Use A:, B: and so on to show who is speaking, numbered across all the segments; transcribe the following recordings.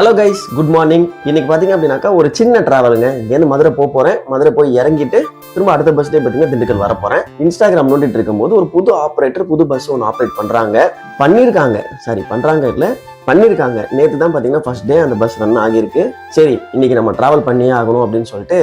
A: Hello guys, good morning. இன்னைக்கு பார்த்தீங்க அப்படின்னாக்கா ஒரு சின்ன டிராவலுங்க. இங்கேருந்து மதுரை போகிறேன். மதுரை போய் இறங்கிட்டு திரும்ப அடுத்த பஸ் டே பார்த்தீங்கன்னா திண்டுக்கல் வர போகிறேன். இன்ஸ்டாகிராம் நோண்டிட்டு இருக்கும்போது ஒரு புது ஆப்ரேட்டர் புது பஸ் ஒன்று ஆப்ரேட் பண்ணியிருக்காங்க. நேற்று தான் பார்த்தீங்கன்னா ஃபர்ஸ்ட் டே அந்த பஸ் ரன் ஆகியிருக்கு. சரி, இன்னைக்கு நம்ம டிராவல் பண்ணியே ஆகணும் அப்படின்னு சொல்லிட்டு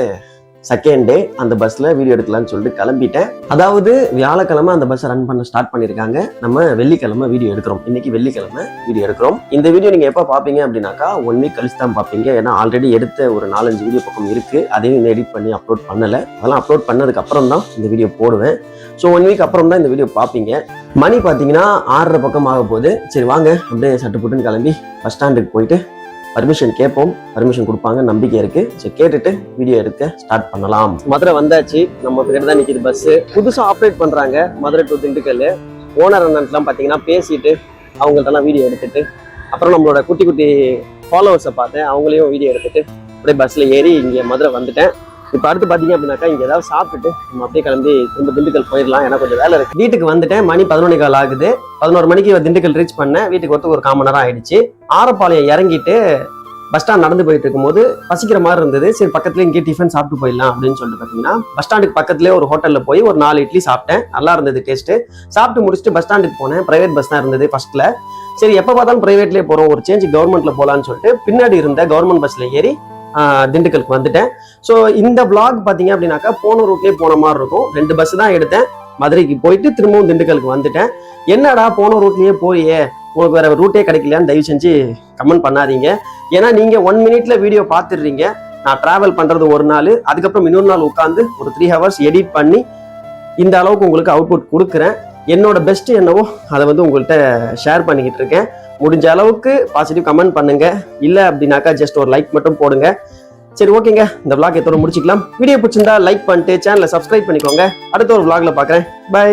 A: செகண்ட் டே அந்த பஸ்ல வீடியோ எடுக்கலாம்னு சொல்லிட்டு கிளம்பிட்டேன். அதாவது வியாழக்கிழமை அந்த பஸ் ரன் பண்ண ஸ்டார்ட் பண்ணிருக்காங்க. நம்ம வெள்ளிக்கிழமை வீடியோ எடுக்கிறோம். இன்னைக்கு வெள்ளிக்கிழமை வீடியோ எடுக்கிறோம். இந்த வீடியோ நீங்க எப்ப பாப்பீங்க அப்படின்னாக்கா 1 வீக் கழிச்சு தான் பாப்பீங்க. ஏன்னா ஆல்ரெடி எடுத்த ஒரு 4-5 வீடியோ பக்கம் இருக்கு. அதையும் இன்னும் எடிட் பண்ணி அப்லோட் பண்ணல. அதெல்லாம் அப்லோட் பண்ணதுக்கு அப்புறம் தான் இந்த வீடியோ போடுவேன். ஸோ 1 வீக் அப்புறம் தான் இந்த வீடியோ பார்ப்பீங்க. மணி பார்த்தீங்கன்னா 6:30 பக்கம் ஆக போகுது. சரி வாங்க அப்படியே சட்டு புட்டுன்னு கிளம்பி பஸ் ஸ்டாண்டுக்கு போயிட்டு பர்மிஷன் கேட்போம். பர்மிஷன் கொடுப்பாங்க, நம்பிக்கை இருக்கு. சரி, கேட்டுட்டு வீடியோ எடுக்க ஸ்டார்ட் பண்ணலாம். மதுரை வந்தாச்சு. நம்ம கிட்ட தான் நிற்கிது பஸ். புதுசாக ஆப்ரேட் பண்றாங்க மதுரை டு திண்டுக்கல். ஓனர் அண்ணன்லாம் பார்த்தீங்கன்னா பேசிட்டு அவங்கள்ட்டலாம் வீடியோ எடுத்துட்டு அப்புறம் நம்மளோட குட்டி குட்டி ஃபாலோவர்ஸை பார்த்தேன். அவங்களையும் வீடியோ எடுத்துட்டு அப்படியே பஸ்ல ஏறி இங்கே மதுரை வந்துட்டேன். இப்போ அடுத்து பார்த்தீங்க அப்படின்னாக்கா இங்கே ஏதாவது சாப்பிட்டுட்டு நம்ம அப்படியே கிளம்பி திரும்ப திண்டுக்கல் போயிடலாம். ஏன்னா கொஞ்சம் வேலை இருக்கு. வீட்டுக்கு வந்துட்டேன். மணி 11:15 ஆகுது. 11 மணிக்கு திண்டுக்கல் ரீச் பண்ணேன். வீட்டுக்கு ஒரு 1/4 மணி நேரம் ஆயிடுச்சு. ஆரப்பாளையம் இறங்கிட்டு பஸ் ஸ்டாண்ட் நடந்து போயிட்டு இருக்கும்போது பசிக்கிற மாதிரி இருந்தது. சரி, பக்கத்துல இங்கே டிஃபன் சாப்பிட்டு போயிடலாம் அப்படின்னு சொல்லிட்டு பார்த்தீங்கன்னா பஸ் ஸ்டாண்டுக்கு பக்கத்துலேயே ஒரு ஹோட்டலில் போய் ஒரு 4 இட்லி சாப்பிட்டேன். நல்லா இருந்தது டேஸ்ட்டு. சாப்பிட்டு முடிச்சுட்டு பஸ் ஸ்டாண்டுக்கு போனேன். பிரைவேட் பஸ் தான் இருந்தது ஃபர்ஸ்ட்ல. சரி, எப்போ பார்த்தாலும் பிரைவேட்லேயே போகிறோம், ஒரு சேஞ்ச் கவர்மெண்ட்ல போகலான்னு சொல்லிட்டு பின்னாடி இருந்த கவர்மெண்ட் பஸ்ல ஏறி திண்டுக்கலுக்கு வந்துட்டேன். ஸோ இந்த விளாக் பார்த்தீங்க அப்படின்னாக்கா போன ரூட்லேயே போன மாதிரி இருக்கும். 2 பஸ் தான் எடுத்தேன். மதுரைக்கு போயிட்டு திரும்பவும் திண்டுக்கலுக்கு வந்துட்டேன். என்னடா போன ரூட்லேயே போயே, உங்களுக்கு வேற ரூட்டே கிடைக்கலையான்னு தயவு செஞ்சு கமெண்ட் பண்ணாதீங்க. ஏன்னா நீங்க 1 மினிட்ல வீடியோ பார்த்துடுறீங்க. நான் டிராவல் பண்றது ஒரு நாள், அதுக்கப்புறம் இன்னொரு நாள் உட்காந்து ஒரு 3 ஹவர்ஸ் எடிட் பண்ணி இந்த அளவுக்கு உங்களுக்கு அவுட்புட் கொடுக்குறேன். என்னோட பெஸ்ட் என்னவோ அதை உங்கள்கிட்ட ஷேர் பண்ணிக்கிட்டு இருக்கேன். முடிஞ்ச அளவுக்கு பாசிட்டிவ் கமெண்ட் பண்ணுங்க. இல்லை அப்படின்னாக்கா ஜஸ்ட் ஒரு லைக் மட்டும் போடுங்க. சரி, ஓகேங்க, இந்த vlog இதோட முடிச்சுக்கலாம். வீடியோ பிடிச்சிருந்தா லைக் பண்ணிட்டு சேனலை சப்ஸ்கிரைப் பண்ணிக்கோங்க. அடுத்த ஒரு vlogல பார்க்குறேன். பை.